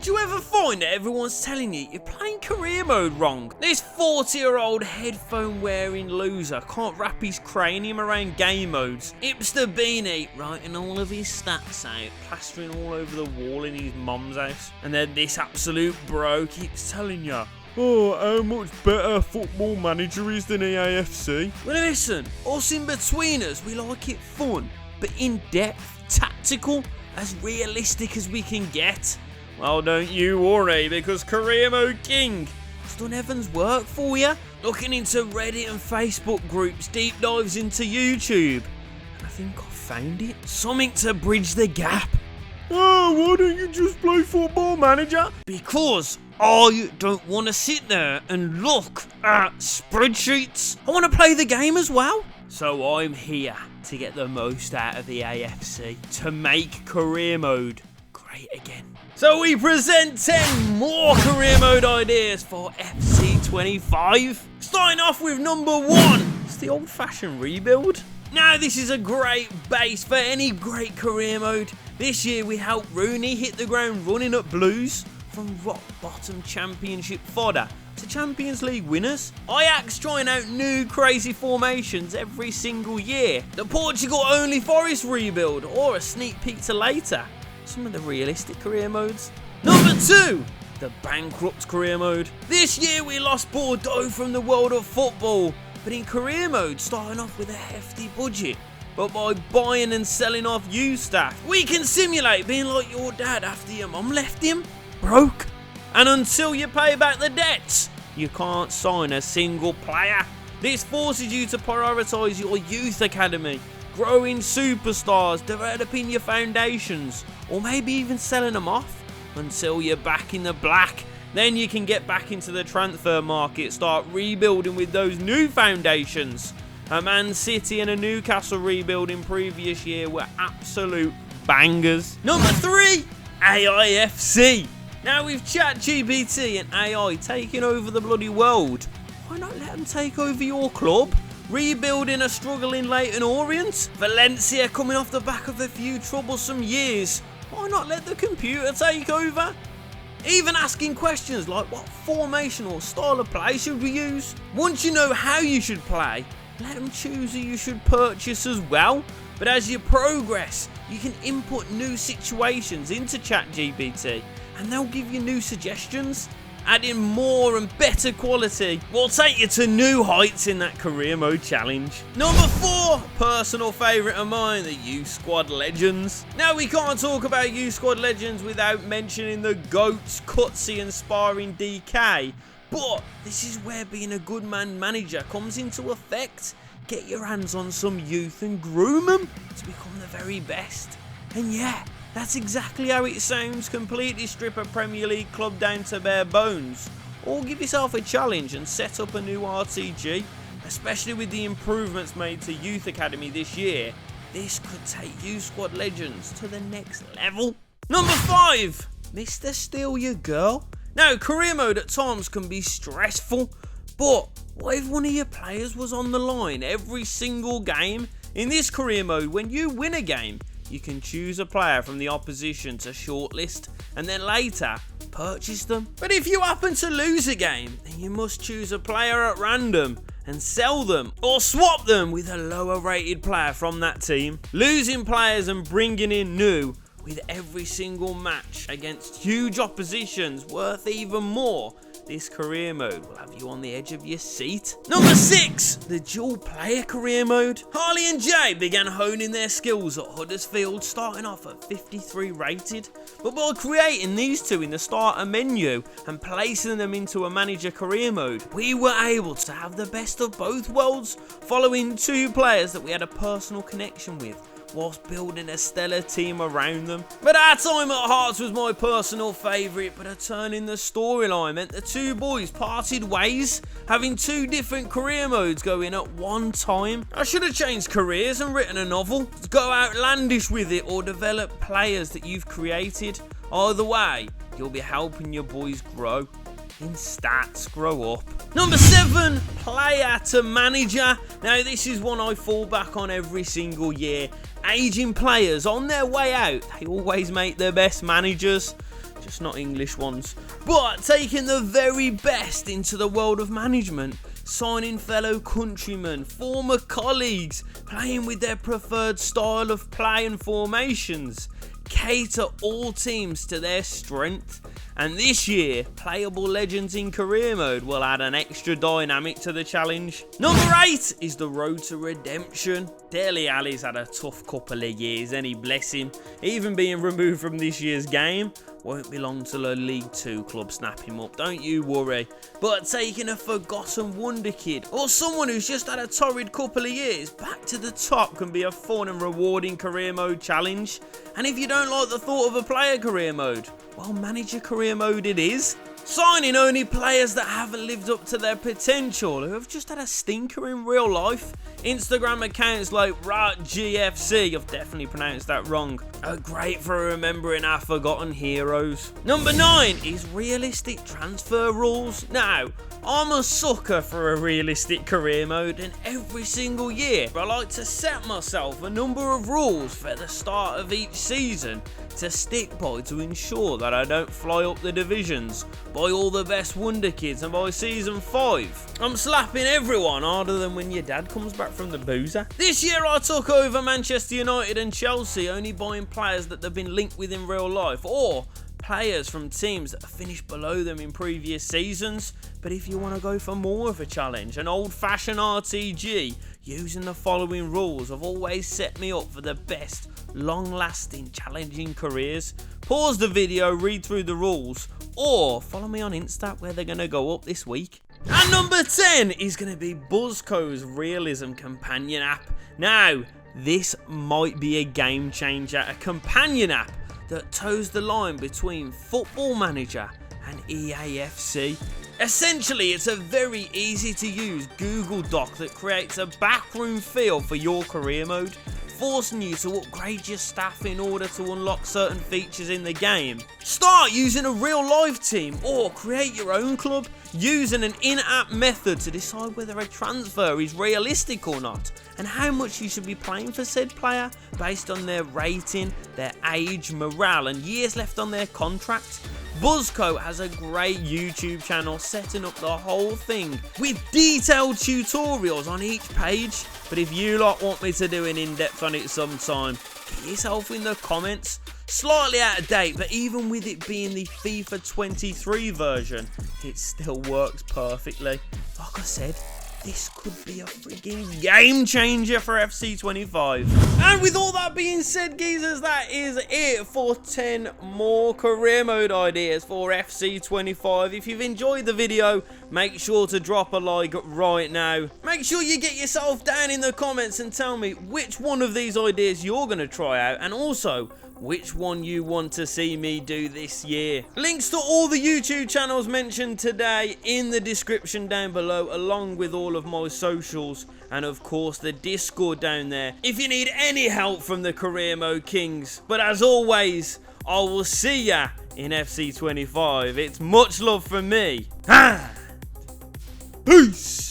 Do you ever find that everyone's telling you you're playing career mode wrong? This 40-year-old headphone wearing loser can't wrap his cranium around game modes. Hipster Beanie writing all of his stats out, plastering all over the wall in his mum's house. And then this absolute bro keeps telling you, oh, how much better Football Manager is than EAFC. Well listen, us in between us, we like it fun, but in depth, tactical, as realistic as we can get. Well, don't you worry, because Career Mode King has done Evan's work for you. Looking into Reddit and Facebook groups, deep dives into YouTube. And I think I found it. Something to bridge the gap. Oh, why don't you just play Football Manager? Because I don't want to sit there and look at spreadsheets. I want to play the game as well. So I'm here to get the most out of the EAFC, to make career mode great again. So we present 10 more career mode ideas for FC25. Starting off with number 1, it's the old-fashioned rebuild. Now this is a great base for any great career mode. This year we helped Rooney hit the ground running at Blues, from rock bottom championship fodder to Champions League winners. Ajax trying out new crazy formations every single year. The Portugal only Forest rebuild, or a sneak peek to later some of the realistic career modes. Number 2, the bankrupt career mode. This year we lost Bordeaux from the world of football, but in career mode starting off with a hefty budget. But by buying and selling off used staff, we can simulate being like your dad after your mum left him, broke. And until you pay back the debts, you can't sign a single player. This forces you to prioritise your youth academy, growing superstars, developing your foundations, or maybe even selling them off until you're back in the black. Then you can get back into the transfer market, start rebuilding with those new foundations. A Man City and a Newcastle rebuild in previous year were absolute bangers. Number 3, EAFC. Now with ChatGPT and AI taking over the bloody world, why not let them take over your club? Rebuilding a struggling Leyton Orient, Valencia coming off the back of a few troublesome years, why not let the computer take over? Even asking questions like what formation or style of play should we use? Once you know how you should play, let them choose who you should purchase as well. But as you progress, you can input new situations into ChatGPT and they'll give you new suggestions. Adding more and better quality will take you to new heights in that career mode challenge. Number 4, personal favourite of mine, the Youth Squad Legends. Now we can't talk about Youth Squad Legends without mentioning the GOATs, Cutsy and Sparring DK. But this is where being a good man manager comes into effect. Get your hands on some youth and groom them to become the very best. And yeah, that's exactly how it sounds. Completely strip a Premier League club down to bare bones. Or give yourself a challenge and set up a new RTG. Especially with the improvements made to Youth Academy this year, this could take Youth Squad Legends to the next level. Number 5, Mr. Steal Your Girl. Now, career mode at times can be stressful, but what if one of your players was on the line every single game? In this career mode, when you win a game, you can choose a player from the opposition to shortlist and then later purchase them. But if you happen to lose a game, then you must choose a player at random and sell them or swap them with a lower rated player from that team. Losing players and bringing in new with every single match against huge oppositions worth even more. This career mode will have you on the edge of your seat. Number 6, the dual player career mode. Harley and Jay began honing their skills at Huddersfield, starting off at 53 rated. But by creating these two in the starter menu and placing them into a manager career mode, we were able to have the best of both worlds, following 2 players that we had a personal connection with, whilst building a stellar team around them. But our time at Hearts was my personal favourite, but a turn in the storyline meant the 2 boys parted ways, having 2 different career modes going at one time. I should have changed careers and written a novel. Go outlandish with it or develop players that you've created. Either way, you'll be helping your boys grow. In stats, grow up. Number 7, player to manager. Now this is one I fall back on every single year. Aging players on their way out, they always make their best managers. just not English ones. But taking the very best into the world of management, signing fellow countrymen, former colleagues, playing with their preferred style of play and formations, cater all teams to their strength. And this year, playable legends in career mode will add an extra dynamic to the challenge. Number 8 is the road to redemption. Dele Alli's had a tough couple of years, and he bless him. Even being removed from this year's game, won't be long till a League 2 club snap him up, don't you worry. But taking a forgotten wonder kid, or someone who's just had a torrid couple of years, back to the top can be a fun and rewarding career mode challenge. And if you don't like the thought of a player career mode, well, manager career mode it is. Signing only players that haven't lived up to their potential, who have just had a stinker in real life. Instagram accounts like GFC, I've definitely pronounced that wrong, are great for remembering our forgotten heroes. Number 9 is realistic transfer rules. Now, I'm a sucker for a realistic career mode, and every single year I like to set myself a number of rules for the start of each season to stick by to ensure that I don't fly up the divisions, buy all the best wonder kids, and by season 5 I'm slapping everyone harder than when your dad comes back from the boozer. This year I took over Manchester United and Chelsea, only buying players that they've been linked with in real life, or players from teams that have finished below them in previous seasons. But if you want to go for more of a challenge, an old-fashioned RTG, using the following rules have always set me up for the best, long-lasting, challenging careers. Pause the video, read through the rules, or follow me on Insta where they're going to go up this week. And number 10 is going to be Buzzko's Realism companion app. Now, this might be a game changer, a companion app that toes the line between Football Manager and EAFC. Essentially, it's a very easy to use Google Doc that creates a backroom feel for your career mode, forcing you to upgrade your staff in order to unlock certain features in the game. Start using a real life team, or create your own club using an in-app method to decide whether a transfer is realistic or not, and how much you should be paying for said player based on their rating, their age, morale, and years left on their contract. Buzzko has a great YouTube channel setting up the whole thing with detailed tutorials on each page. But if you lot want me to do an in-depth on it sometime, get yourself in the comments. Slightly out of date, but even with it being the FIFA 23 version, it still works perfectly. Like I said, this could be a freaking game changer for FC25. And with all that being said, geezers, that is it for 10 more career mode ideas for FC25. If you've enjoyed the video, make sure to drop a like right now. Make sure you get yourself down in the comments and tell me which one of these ideas you're going to try out, and also which one you want to see me do this year. Links to all the YouTube channels mentioned today in the description down below, along with all of my socials, and of course the Discord down there if you need any help from the career mode kings. But as always, I will see ya in FC25. It's much love from me. Peace.